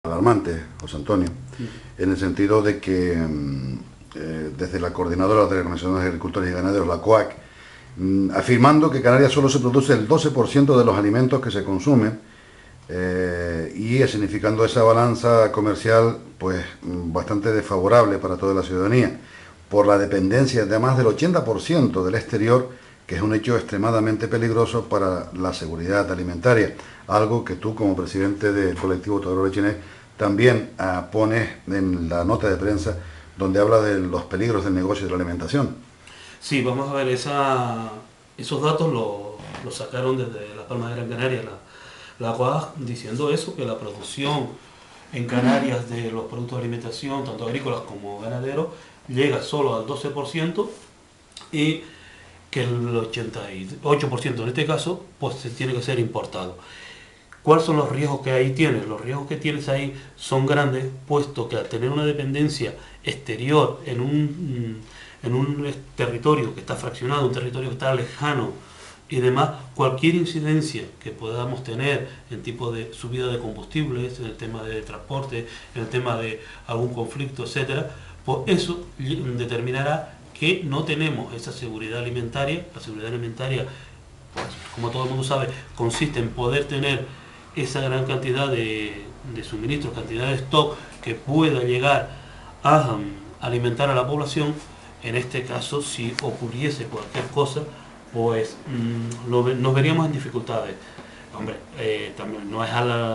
alarmante, José Antonio, en el sentido de que desde la Coordinadora de Organizaciones de Agricultores y Ganaderos, la COAG, afirmando que Canarias solo se produce el 12% de los alimentos que se consumen, y significando esa balanza comercial pues bastante desfavorable para toda la ciudadanía, por la dependencia de más del 80% del exterior, que es un hecho extremadamente peligroso para la seguridad alimentaria, algo que tú como presidente del colectivo Tauró Lechinés también pones en la nota de prensa donde habla de los peligros del negocio de la alimentación. Sí, vamos a ver, esos datos los sacaron desde Las Palmas de Gran Canaria, la COAG, diciendo eso, que la producción en Canarias de los productos de alimentación, tanto agrícolas como ganaderos, llega solo al 12% y que el 88% en este caso pues se tiene que ser importado. ¿Cuáles son los riesgos que ahí tienes? Los riesgos que tienes ahí son grandes, puesto que al tener una dependencia exterior en un territorio que está fraccionado, un territorio que está lejano y demás, cualquier incidencia que podamos tener en tipo de subida de combustibles, en el tema de transporte, en el tema de algún conflicto, etcétera, pues eso determinará que no tenemos esa seguridad alimentaria. La seguridad alimentaria, pues, como todo el mundo sabe, consiste en poder tener esa gran cantidad de suministros, cantidad de stock que pueda llegar a alimentar a la población. En este caso, si ocurriese cualquier cosa, pues nos veríamos en dificultades. Hombre, también no es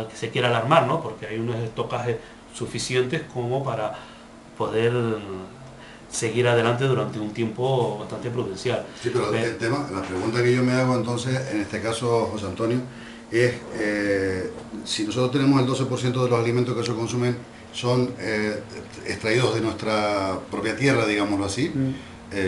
que se quiera alarmar, ¿no? Porque hay unos estocajes suficientes como para poder seguir adelante durante un tiempo bastante prudencial. Sí, pero el tema, la pregunta que yo me hago entonces, en este caso, José Antonio, es si nosotros tenemos el 12% de los alimentos que se consumen son extraídos de nuestra propia tierra, digámoslo así,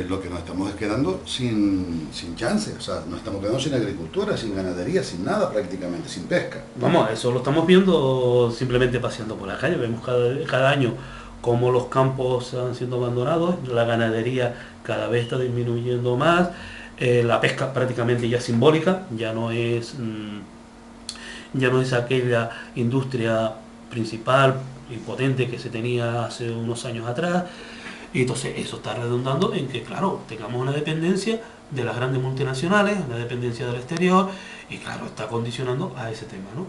lo que nos estamos es quedando sin chance, o sea, nos estamos quedando sin agricultura, sin ganadería, sin nada prácticamente, sin pesca. Vamos, eso lo estamos viendo simplemente paseando por la calle, vemos cada año cómo los campos van siendo abandonados, la ganadería cada vez está disminuyendo más, la pesca prácticamente ya simbólica, ya no es aquella industria principal y potente que se tenía hace unos años atrás. Y entonces eso está redundando en que, claro, tengamos una dependencia de las grandes multinacionales, una dependencia del exterior, y claro, está condicionando a ese tema, ¿no?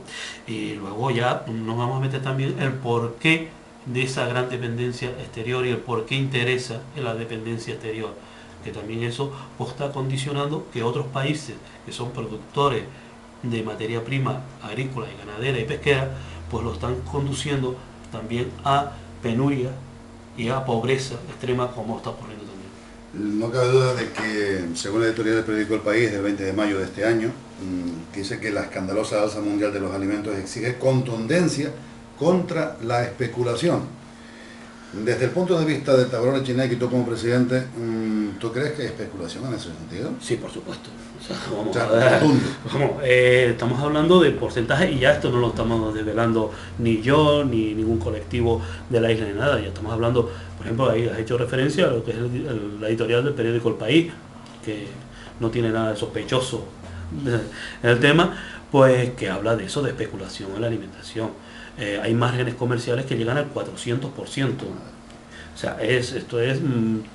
Y luego ya nos vamos a meter también el porqué de esa gran dependencia exterior y el por qué interesa en la dependencia exterior, que también eso pues, está condicionando que otros países que son productores de materia prima agrícola y ganadera y pesquera, pues lo están conduciendo también a penuria y a pobreza extrema, como está ocurriendo también. No cabe duda de que, según la editorial del periódico El País del 20 de mayo de este año, dice que la escandalosa alza mundial de los alimentos exige contundencia contra la especulación. Desde el punto de vista de Tauró Lechinés y tú como presidente, ¿tú crees que hay especulación en ese sentido? Sí, por supuesto. O sea, estamos hablando de porcentaje y ya esto no lo estamos desvelando ni yo ni ningún colectivo de la isla ni nada. Ya estamos hablando, por ejemplo, ahí has hecho referencia a lo que es la editorial del periódico El País, que no tiene nada de sospechoso en el tema, pues que habla de eso, de especulación en la alimentación. Hay márgenes comerciales que llegan al 400%. O sea, esto es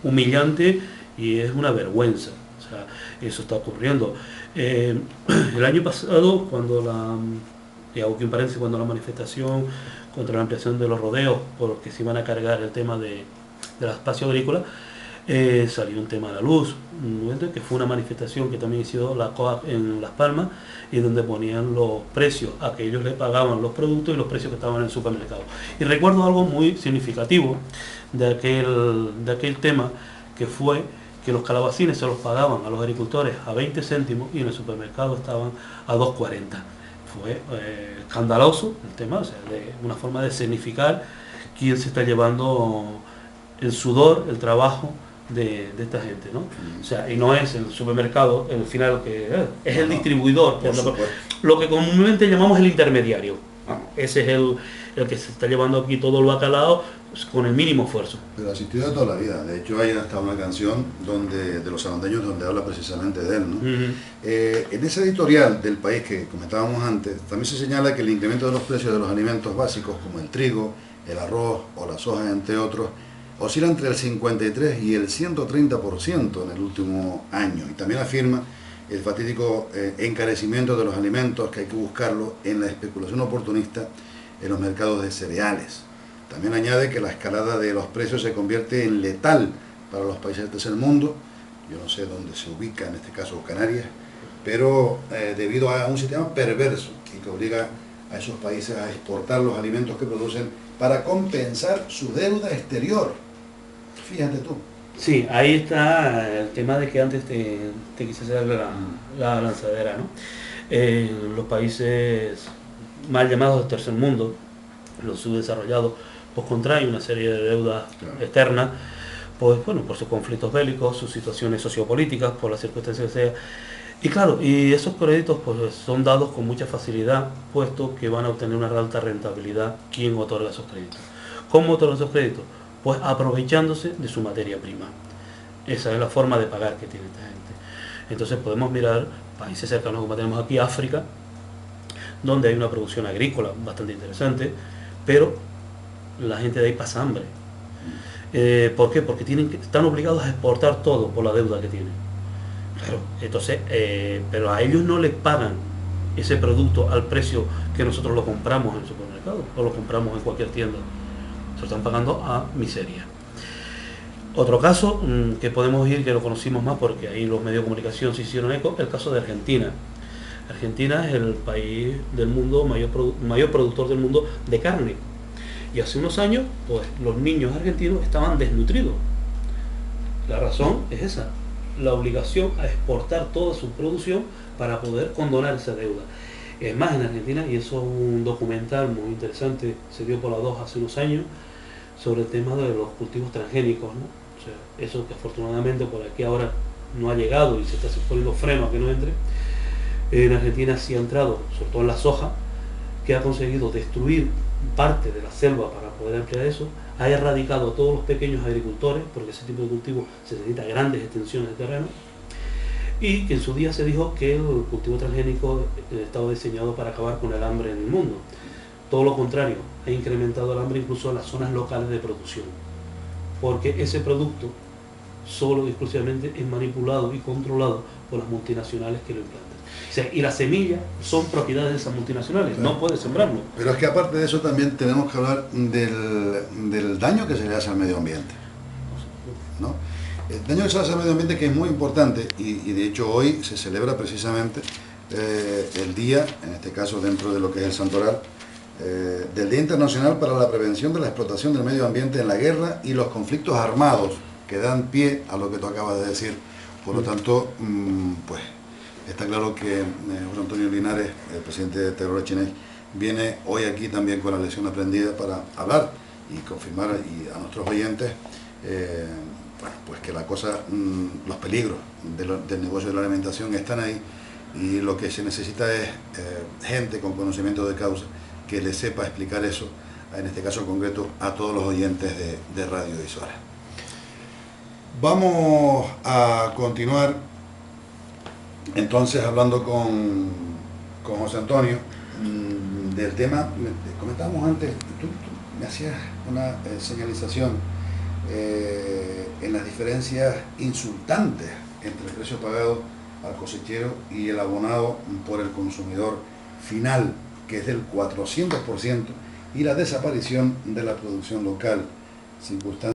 humillante y es una vergüenza. O sea, eso está ocurriendo. El año pasado, cuando cuando la manifestación contra la ampliación de los rodeos, porque se iban a cargar el tema del espacio agrícola, salió un tema a la luz, que fue una manifestación que también hizo la COAG en Las Palmas, y donde ponían los precios a que ellos le pagaban los productos y los precios que estaban en el supermercado. Y recuerdo algo muy significativo de aquel tema, que fue que los calabacines se los pagaban a los agricultores a 20 céntimos y en el supermercado estaban a 2,40. Fue escandaloso el tema, o sea, de una forma de significar quién se está llevando el sudor, el trabajo de esta gente, ¿no? O sea, y no es el supermercado, el final que es el distribuidor, lo que comúnmente llamamos el intermediario. Vamos, ese es el que se está llevando aquí todo el bacalao con el mínimo esfuerzo. Pero ha existido de toda la vida. De hecho, hay hasta una canción de los salondeños donde habla precisamente de él, ¿no? En ese editorial del País que comentábamos antes, también se señala que el incremento de los precios de los alimentos básicos como el trigo, el arroz o la soja, entre otros, oscila entre el 53 y el 130% en el último año. Y también afirma el fatídico encarecimiento de los alimentos, que hay que buscarlo en la especulación oportunista en los mercados de cereales. También añade que la escalada de los precios se convierte en letal para los países del tercer mundo. Yo no sé dónde se ubica, en este caso Canarias, pero debido a un sistema perverso y que obliga a esos países a exportar los alimentos que producen para compensar su deuda exterior. Fíjate tú. Sí, ahí está el tema de que antes te quise hacer la lanzadera, ¿no? Los países mal llamados del tercer mundo, los subdesarrollados, pues contraen una serie de deudas externas, pues bueno, por sus conflictos bélicos, sus situaciones sociopolíticas, por las circunstancias que sea. Y claro, y esos créditos pues son dados con mucha facilidad, puesto que van a obtener una alta rentabilidad quien otorga esos créditos. ¿Cómo otorgan esos créditos? Pues aprovechándose de su materia prima. Esa es la forma de pagar que tiene esta gente. Entonces podemos mirar países cercanos como tenemos aquí, África, donde hay una producción agrícola bastante interesante, pero la gente de ahí pasa hambre. ¿Por qué? Porque están obligados a exportar todo por la deuda que tienen. Claro, entonces, pero a ellos no les pagan ese producto al precio que nosotros lo compramos en el supermercado o lo compramos en cualquier tienda. Se lo están pagando a miseria. Otro caso que podemos ir, que lo conocimos más porque ahí los medios de comunicación se hicieron eco, el caso de Argentina. Argentina es el país del mundo, mayor productor del mundo de carne. Y hace unos años, pues los niños argentinos estaban desnutridos. La razón es esa, la obligación a exportar toda su producción para poder condonar esa deuda. Es más, en Argentina, y eso es un documental muy interesante, se dio por la 2 hace unos años, sobre el tema de los cultivos transgénicos, ¿no? O sea, eso que afortunadamente por aquí ahora no ha llegado y se está poniendo freno a que no entre. En Argentina sí ha entrado, sobre todo en la soja, que ha conseguido destruir parte de la selva para poder ampliar eso, ha erradicado a todos los pequeños agricultores, porque ese tipo de cultivo se necesita grandes extensiones de terreno, y que en su día se dijo que el cultivo transgénico estaba diseñado para acabar con el hambre en el mundo. Todo lo contrario, ha incrementado el hambre incluso en las zonas locales de producción, porque ese producto solo y exclusivamente es manipulado y controlado por las multinacionales que lo implantan. O sea, y las semillas son propiedades de esas multinacionales, claro. No puedes sembrarlo. Pero es que aparte de eso también tenemos que hablar del daño que se le hace al medio ambiente, ¿no? El daño que se le hace al medio ambiente, que es muy importante, y de hecho hoy se celebra precisamente el día, en este caso dentro de lo que es el Santoral, del Día Internacional para la Prevención de la Explotación del Medio Ambiente en la Guerra y los Conflictos Armados, que dan pie a lo que tú acabas de decir. Por lo tanto, pues está claro que José Antonio Linares, el presidente de Teruel Chinés, viene hoy aquí también con la lección aprendida para hablar y confirmar a nuestros oyentes bueno, pues que la cosa, los peligros del negocio de la alimentación están ahí, y lo que se necesita es gente con conocimiento de causa que le sepa explicar eso, en este caso concreto, a todos los oyentes de Radio Visual. Vamos a continuar entonces hablando con José Antonio del tema. Comentábamos antes, tú me hacías una señalización en las diferencias insultantes entre el precio pagado al cosechero y el abonado por el consumidor final, que es del 400%, y la desaparición de la producción local, circunstancia